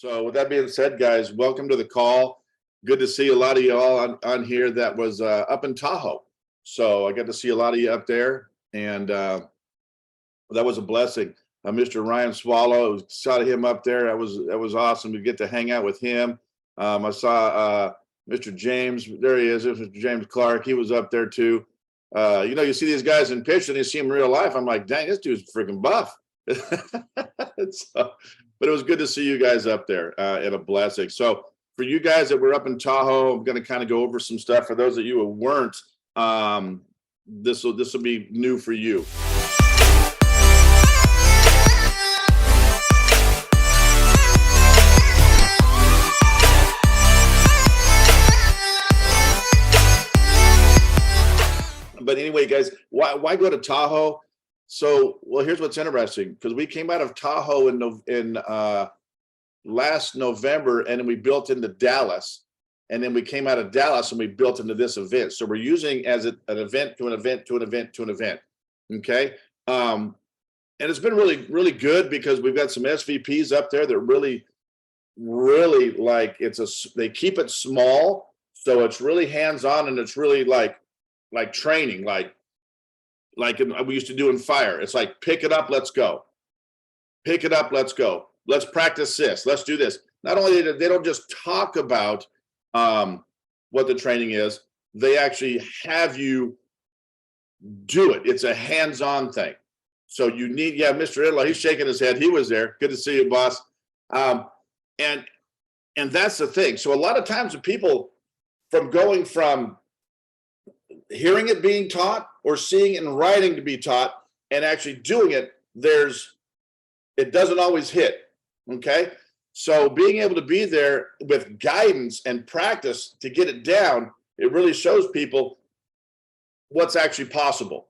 So with that being said, guys, welcome to the call. Good to see a lot of you all on here that was up in Tahoe. So I got to see a lot of you up there, and that was a blessing. Mr. Ryan Swallow, saw him up there. That was awesome to get to hang out with him. I saw Mr. James. There he is, Mr. James Clark. He was up there too. You see these guys in picture and you see them in real life. I'm like, dang, this dude's freaking buff. But it was good to see you guys up there, and a blessing. So for you guys that were up in Tahoe, I'm going to kind of go over some stuff. For those of you who weren't, this will be new for you. But anyway, guys, why go to Tahoe? So, well, here's what's interesting, because we came out of Tahoe in last November, and then we built into Dallas, and then we came out of Dallas and we built into this event. So we're using as an event to an event to an event to an event. Okay. And it's been really, really good because we've got some SVPs up there that really like they keep it small. So it's really hands-on, and it's really like training, like we used to do in fire. It's like, pick it up, let's go. Pick it up, let's go. Let's practice this. Let's do this. Not only they don't just talk about what the training is, they actually have you do it. It's a hands-on thing. So you need, Mr. Idler, he's shaking his head. He was there. Good to see you, boss. And that's the thing. So a lot of times the people going from hearing it being taught or seeing it in writing to be taught and actually doing it, it doesn't always hit. Okay. So being able to be there with guidance and practice to get it down, it really shows people what's actually possible.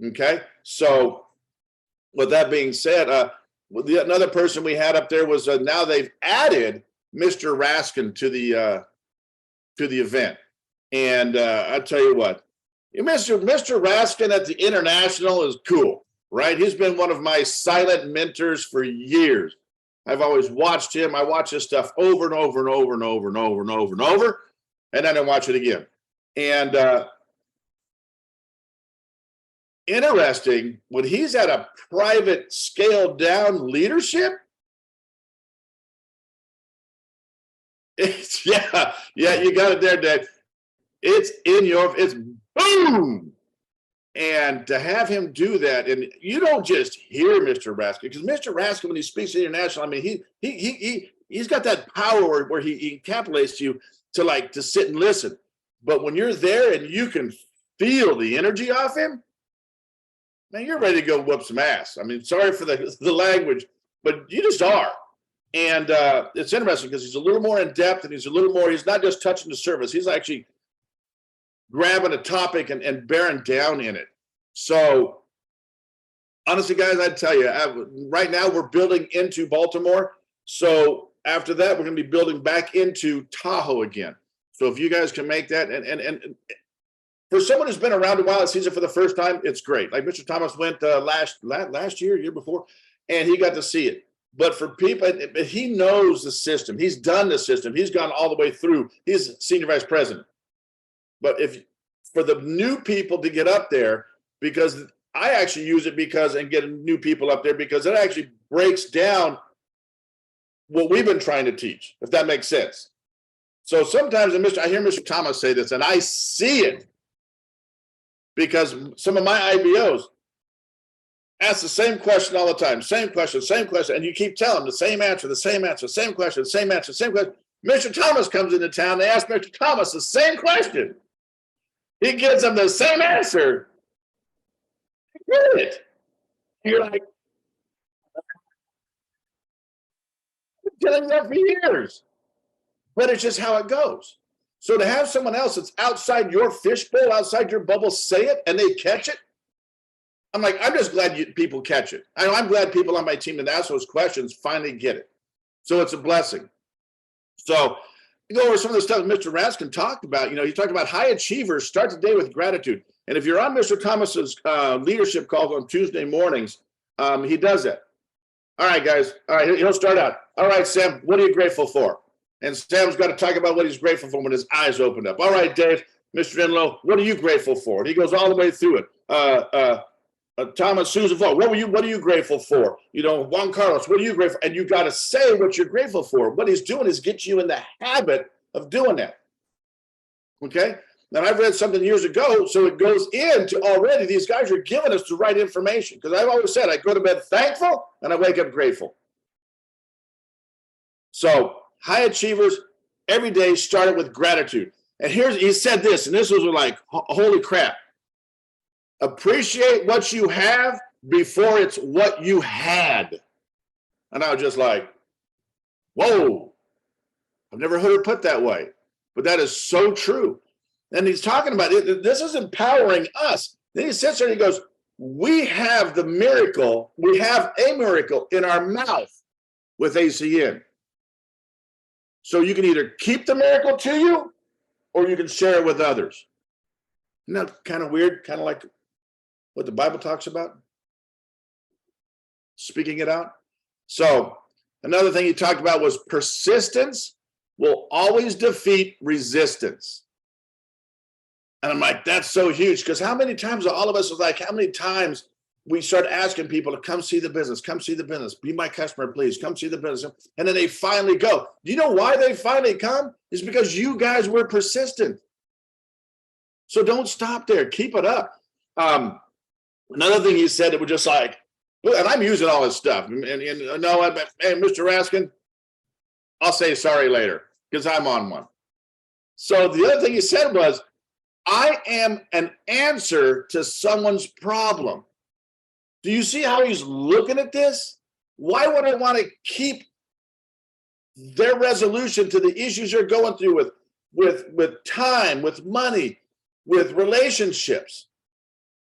Okay. So with that being said, another person we had up there was now they've added Mr. Raskin to the event. And I tell you what, Mr. Raskin at the International is cool, right? He's been one of my silent mentors for years. I've always watched him. I watch his stuff over and over and over and over and over and over and over, and then I watch it again. And interesting, when he's at a private scaled down leadership, you got it there, Dad. It's boom. And to have him do that, and you don't just hear Mr. Raskin, because Mr. Raskin, when he speaks international, I mean, he's got that power where he encapsulates you to sit and listen. But when you're there and you can feel the energy off him, man, you're ready to go whoop some ass. I mean, sorry for the language, but you just are. And it's interesting because he's a little more in depth, and he's not just touching the surface. He's actually grabbing a topic and bearing down in it. So honestly, guys, I'd tell you, right now we're building into Baltimore. So after that, we're going to be building back into Tahoe again. So if you guys can make that, and for someone who's been around a while that sees it for the first time, it's great. Like Mr. Thomas went last year before, and he got to see it. But for people, he knows the system. He's done the system. He's gone all the way through. He's senior vice president. But for the new people to get up there, because I actually use it and get new people up there because it actually breaks down what we've been trying to teach, if that makes sense. So sometimes I hear Mr. Thomas say this, and I see it because some of my IBOs ask the same question all the time, same question, and you keep telling them the same answer, same question, same answer, same question. Mr. Thomas comes into town, they ask Mr. Thomas the same question. He gives them the same answer. Get it? You're like, I've been telling you that for years. But it's just how it goes. So to have someone else that's outside your fishbowl, outside your bubble, say it and they catch it, I'm like, I'm just glad people catch it. I'm glad people on my team that ask those questions finally get it. So it's a blessing. So you go over some of the stuff Mr. Raskin talked about. He talked about high achievers start the day with gratitude. And if you're on Mr. Thomas's leadership calls on Tuesday mornings, he does that. All right, guys. All right, he'll start out. All right, Sam, what are you grateful for? And Sam's got to talk about what he's grateful for when his eyes opened up. All right, Dave, Mr. Enlow, what are you grateful for? And he goes all the way through it. Thomas, Susan, what are you grateful for? You know, Juan Carlos, what are you grateful for? And you got to say what you're grateful for. What he's doing is get you in the habit of doing that. Okay? And I've read something years ago, so it goes into already, these guys are giving us the right information. Because I've always said I go to bed thankful and I wake up grateful. So high achievers every day started with gratitude. And he said this, and this was like, holy crap. Appreciate what you have before it's what you had. And I was just like, whoa, I've never heard it put that way. But that is so true. And he's talking about it. This is empowering us. Then he sits there and he goes, we have the miracle. We have a miracle in our mouth with ACN. So you can either keep the miracle to you or you can share it with others. Isn't that kind of weird? Kind of like what the Bible talks about? Speaking it out. So another thing he talked about was persistence will always defeat resistance. And I'm like, that's so huge, because how many times, all of us is like, how many times we start asking people to come see the business, be my customer, please, come see the business. And then they finally go. Do you know why they finally come? It's because you guys were persistent. So don't stop there. Keep it up. Another thing he said, it was just like, and I'm using all his stuff. And no, hey, Mr. Raskin, I'll say sorry later because I'm on one. So the other thing he said was, I am an answer to someone's problem. Do you see how he's looking at this? Why would I want to keep their resolution to the issues you're going through with time, with money, with relationships,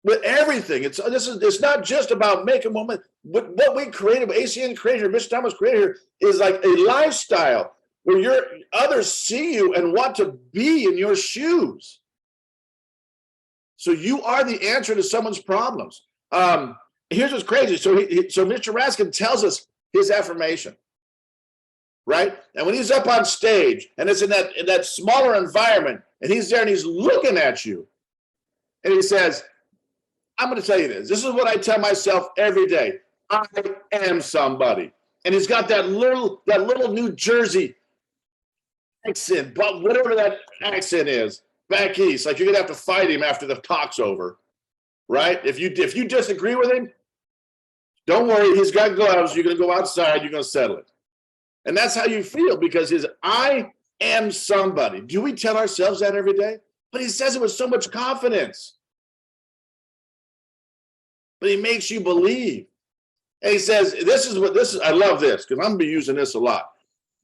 with everything? It's not just about making moment. What we created, what ACN created, Mr. Thomas created here, is like a lifestyle where others see you and want to be in your shoes. So you are the answer to someone's problems. Here's what's crazy. So Mr. Raskin tells us his affirmation, right? And when he's up on stage and it's in that smaller environment and he's there and he's looking at you and he says, I'm going to tell you this. This is what I tell myself every day. I am somebody. And he's got that little New Jersey accent, but whatever that accent is, back east, like you're gonna have to fight him after the talk's over, right? If you disagree with him, don't worry, he's got gloves. You're gonna go outside, you're gonna settle it. And that's how you feel, because his I am somebody. Do we tell ourselves that every day? But he says it with so much confidence. But he makes you believe. And he says, I love this, because I'm gonna be using this a lot.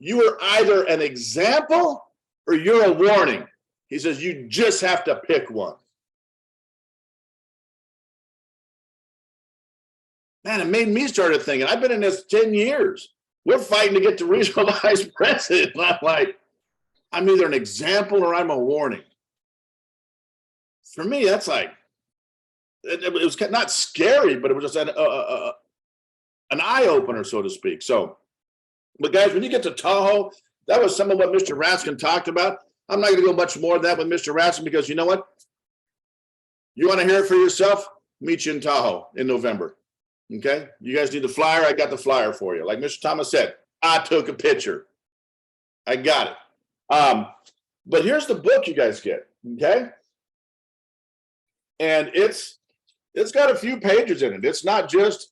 You are either an example or you're a warning. He says, you just have to pick one. Man, it made me start thinking. I've been in this 10 years. We're fighting to get to regional vice president. And I'm like, I'm either an example or I'm a warning. For me, that's like, it was not scary, but it was just an eye-opener, so to speak. So, but guys, when you get to Tahoe, that was some of what Mr. Raskin talked about. I'm not going to go much more of that with Mr. Raskin, because you know what? You want to hear it for yourself? Meet you in Tahoe in November. Okay? You guys need the flyer? I got the flyer for you. Like Mr. Thomas said, I took a picture. I got it. But here's the book you guys get. Okay? And it's got a few pages in it. It's not just,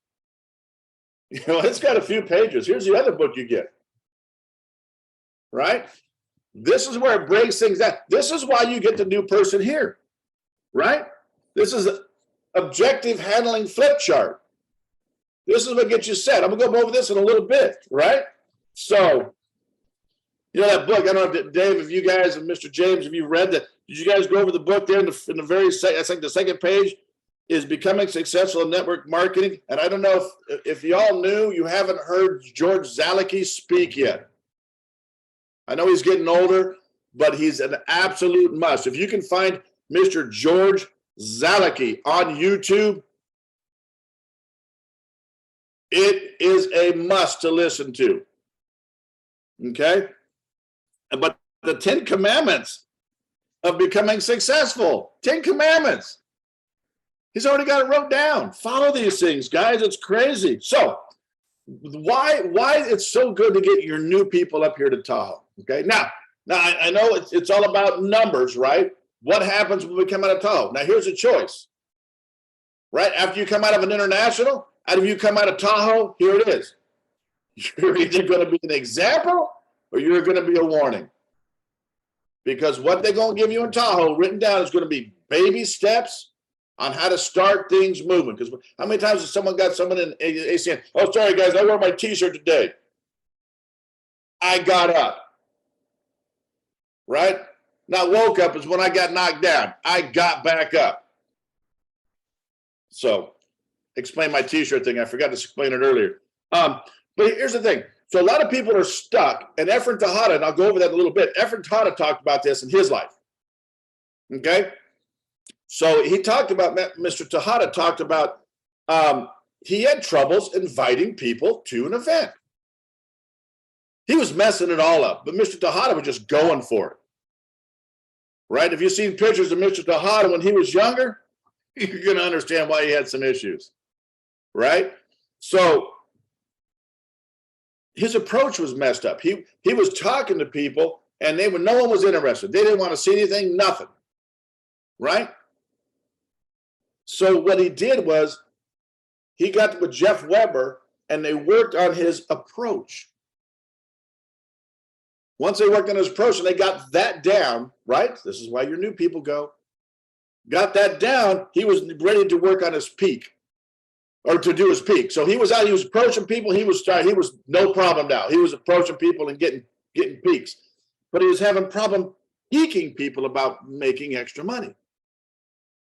it's got a few pages. Here's the other book you get. Right? This is where it breaks things down. This is why you get the new person here, right? This is objective handling flip chart. This is what gets you set. I'm gonna go over this in a little bit, right? So, that book, I don't know, Dave, if you guys and Mr. James, have you read that? Did you guys go over the book there in the very, I think the second page is Becoming Successful in Network Marketing. And I don't know if y'all knew, you haven't heard George Zalicki speak yet. I know he's getting older, but he's an absolute must. If you can find Mr. George Zalicki on YouTube, It is a must to listen to. Okay? But the 10 commandments of becoming successful, 10 commandments. He's already got it wrote down. Follow these things, guys. It's crazy. So why it's so good to get your new people up here to Tahoe? Okay. Now I know it's all about numbers, right? What happens when we come out of Tahoe? Now here's a choice, right? After you come out of an international, after you come out of Tahoe, here it is. You're either going to be an example or you're going to be a warning. Because what they're going to give you in Tahoe written down is going to be baby steps on how to start things moving. Because how many times has someone got someone in ACN? Oh, sorry, guys, I wore my T-shirt today. I got up. Right? Not woke up is when I got knocked down. I got back up. So, explain my T-shirt thing. I forgot to explain it earlier. But here's the thing. So a lot of people are stuck, and Efren Tejada, and I'll go over that in a little bit. Efren Tejada talked about this in his life. Okay? So he talked about, Mr. Tejada talked about, he had troubles inviting people to an event. He was messing it all up, but Mr. Tejada was just going for it. Right? If you've seen pictures of Mr. Tejada when he was younger, you're going to understand why he had some issues. Right? So his approach was messed up. He was talking to people, and no one was interested. They didn't want to see anything, nothing. Right? So what he did was he got with Jeff Weber, and they worked on his approach. Once they worked on his approach and they got that down, right? This is why your new people go. Got that down, he was ready to work on his peak, or to do his peak. So he was out, he was approaching people, he was no problem now. He was approaching people and getting peaks. But he was having problem peaking people about making extra money.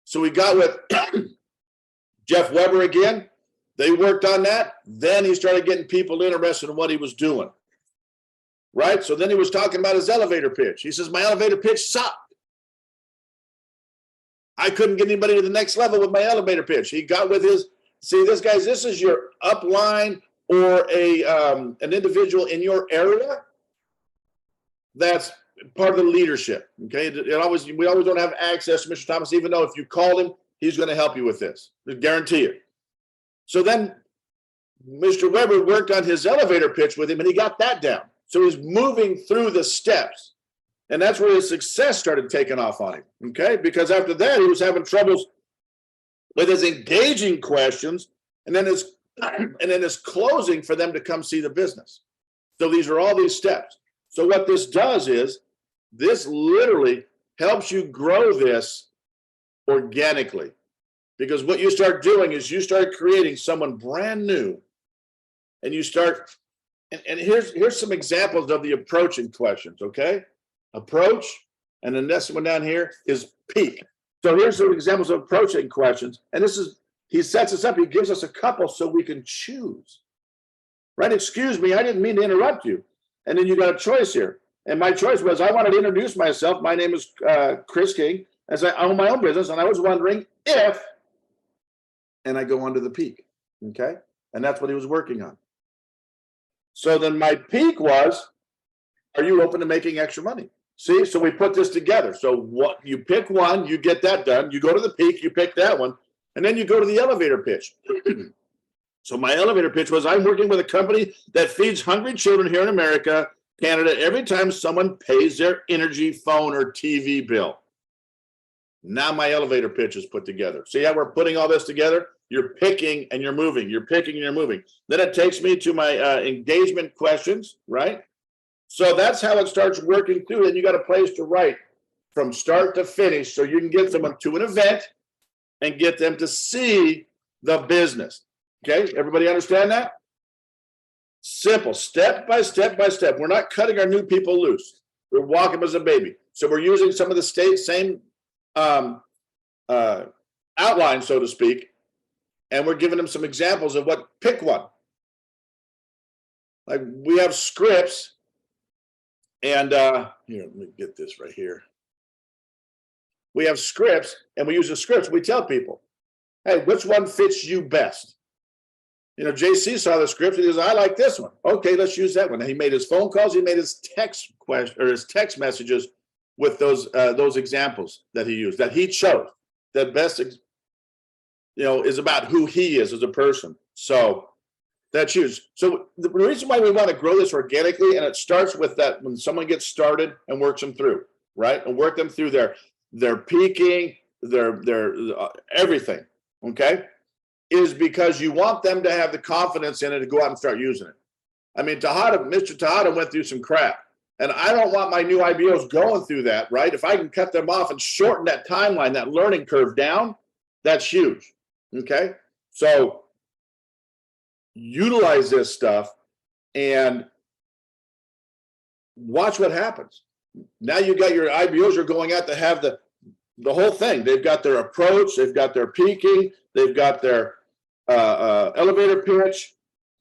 So we got with Jeff Weber again. They worked on that. Then he started getting people interested in what he was doing. Right? So then he was talking about his elevator pitch. He says, my elevator pitch sucked. I couldn't get anybody to the next level with my elevator pitch. He got with his, see, this is your upline or an individual in your area that's part of the leadership. Okay, we always don't have access to Mr. Thomas, even though if you call him, he's going to help you with this. I guarantee it. So then Mr. Weber worked on his elevator pitch with him, and he got that down. So he's moving through the steps, and that's where his success started taking off on him. Okay, because after that he was having troubles with his engaging questions, and then his closing for them to come see the business. So these are all these steps. So what this does is this literally helps you grow this organically, because what you start doing is you start creating someone brand new, and you start, and here's some examples of the approaching questions. Okay, approach, and the next one down here is peak. So here's some examples of approaching questions, and this is, he sets us up, he gives us a couple so we can choose. Right? Excuse me, I didn't mean to interrupt you. And then you got a choice here. And my choice was, I wanted to introduce myself. My name is Chris King, as I own my own business, and I was wondering if, and I go on to the peak. Okay? And that's what he was working on. So then my peak was, are you open to making extra money? See, so we put this together. So what you pick one, you get that done. You go to the peak, you pick that one, and then you go to the elevator pitch. So my elevator pitch was, I'm working with a company that feeds hungry children here in America, Canada, every time someone pays their energy, phone, or TV bill. Now my elevator pitch is put together. See how we're putting all this together? You're picking and you're moving. You're picking and you're moving. Then it takes me to my engagement questions, right? So that's how it starts working through. Then you got a place to write from start to finish, so you can get someone to an event and get them to see the business. Okay, everybody understand that? Simple, step by step by step. We're not cutting our new people loose. We're walking them as a baby. So we're using some of the same outline, so to speak, and we're giving them some examples of what, pick one. Like we have scripts, and here, let me get this right here. We have scripts, and we use the scripts. We tell people, hey, which one fits you best? JC saw the script and he goes, I like this one. Okay, let's use that one. And he made his phone calls. He made his text messages with those examples that he used, that he chose. The best, is about who he is as a person. So that's huge. So the reason why we want to grow this organically, and it starts with that when someone gets started and works them through, right? And work them through their peaking, their everything, okay? Is because you want them to have the confidence in it to go out and start using it. I mean, Mr. Tejada went through some crap, and I don't want my new IBOs going through that, right? If I can cut them off and shorten that timeline, that learning curve down, that's huge, okay? So utilize this stuff and watch what happens. Now you got your IBOs are going out to have the whole thing. They've got their approach, they've got their peaking, they've got their elevator pitch,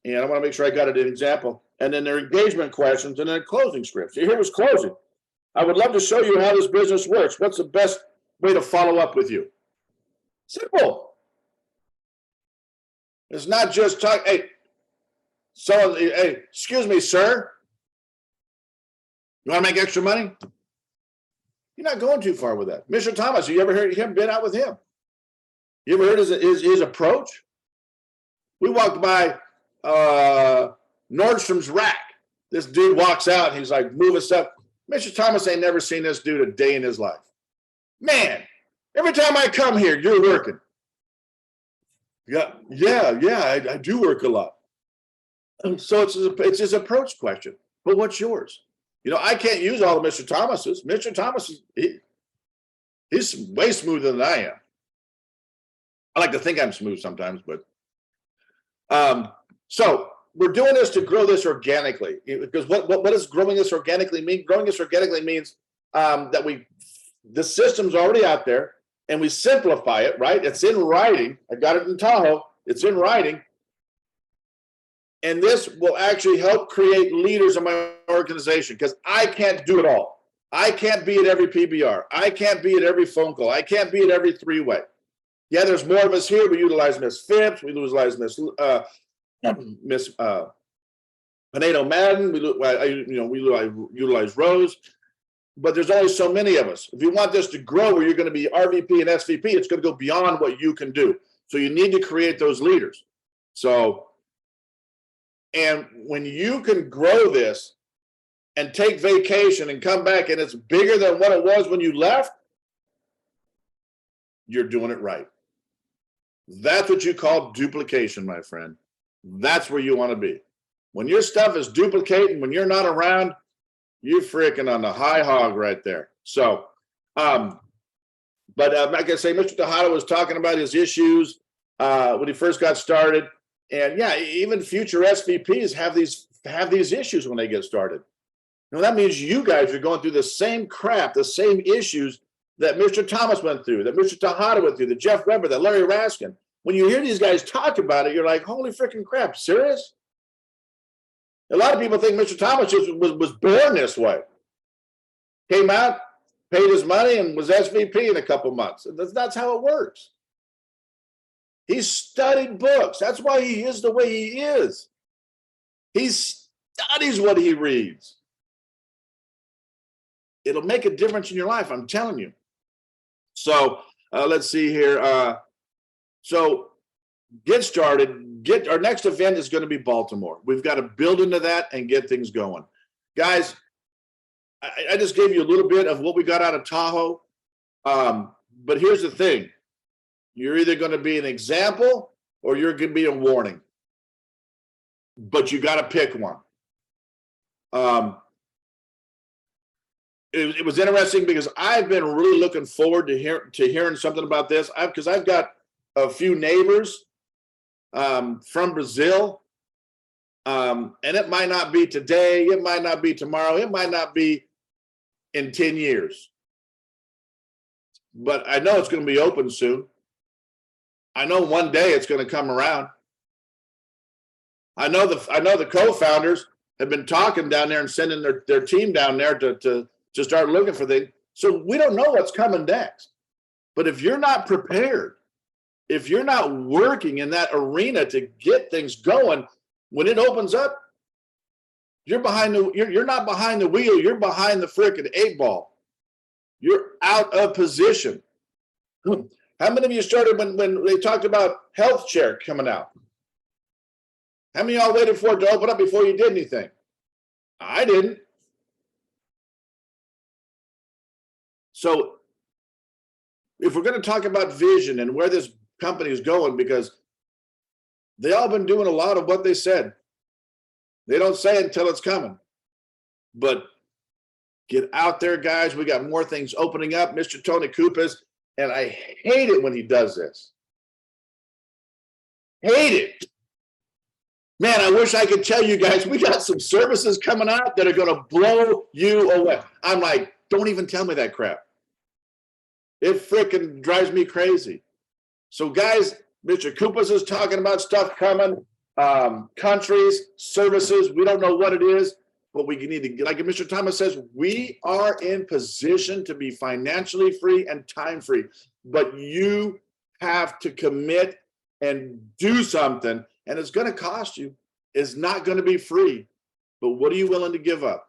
and I want to make sure I got it an example, and then their engagement questions, and then closing scripts. Here was closing. I would love to show you how this business works. What's the best way to follow up with you? Simple. It's not just talk. Hey, excuse me, sir. You want to make extra money? You're not going too far with that. Mr. Thomas, have you ever heard him been out with him? You ever heard his approach? We walked by Nordstrom's rack. This dude walks out and he's like, move us up. Mr. Thomas ain't never seen this dude a day in his life. Man, every time I come here, you're working. Yeah, I do work a lot. And so it's his approach question. But what's yours? I can't use all of Mr. Thomas's. Mr. Thomas, he's way smoother than I am. I like to think I'm smooth sometimes, but so we're doing this to grow this organically. Because what does growing this organically mean? Growing this organically means that the system's already out there and we simplify it, right? It's in writing. I got it in Tahoe. It's in writing. And this will actually help create leaders in my organization because I can't do it all. I can't be at every PBR. I can't be at every phone call. I can't be at every three-way. Yeah, there's more of us here. We utilize Miss Phipps. We utilize Miss Pinedo Madden. We utilize Rose. But there's only so many of us. If you want this to grow where you're going to be RVP and SVP, it's going to go beyond what you can do. So you need to create those leaders. And when you can grow this and take vacation and come back and it's bigger than what it was when you left, you're doing it right. That's what you call duplication, my friend. That's where you want to be. When your stuff is duplicating, when you're not around, you're freaking on the high hog right there. So, like I say, Mr. Tejada was talking about his issues when he first got started. And yeah, even future SVPs have these issues when they get started. That means you guys are going through the same crap, the same issues that Mr. Thomas went through, that Mr. Tejada went through, that Jeff Weber, that Larry Raskin. When you hear these guys talk about it, you're like, holy freaking crap, serious? A lot of people think Mr. Thomas was born this way. Came out, paid his money, and was SVP in a couple months. That's how it works. He studied books. That's why he is the way he is. He studies what he reads. It'll make a difference in your life, I'm telling you. So let's see here. So get started. Our next event is going to be Baltimore. We've got to build into that and get things going. Guys, I just gave you a little bit of what we got out of Tahoe. But here's the thing. You're either going to be an example or you're going to be a warning. But you got to pick one. It was interesting because I've been really looking forward to hearing something about this because I've got a few neighbors from Brazil, and it might not be today, it might not be tomorrow, it might not be in 10 years. But I know it's going to be open soon. I know one day it's going to come around. I know the co-founders have been talking down there and sending their team down there to start looking for things. So we don't know what's coming next. But if you're not prepared, if you're not working in that arena to get things going, when it opens up, you're not behind the wheel, you're behind the frickin' 8 ball. You're out of position. How many of you started when they talked about health check coming out? How many of y'all waited for it to open up before you did anything? I didn't. So if we're going to talk about vision and where this company is going, because they all been doing a lot of what they said. They don't say it until it's coming. But get out there, guys. We got more things opening up. Mr. Tony Kupas, and I hate it when he does this. Hate it. Man, I wish I could tell you guys, we got some services coming out that are going to blow you away. I'm like, don't even tell me that crap. It freaking drives me crazy. So guys, Mr. Kupas is talking about stuff coming, countries, services. We don't know what it is, but we need to, like Mr. Thomas says, we are in position to be financially free and time free, but you have to commit and do something, and it's going to cost you. It's not going to be free, but what are you willing to give up?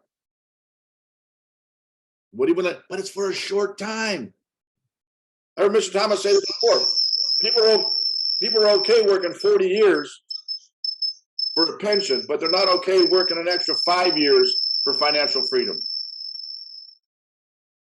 What are you willing? But it's for a short time. I heard Mr. Thomas say this before. People are okay working 40 years for a pension, but they're not okay working an extra 5 years for financial freedom.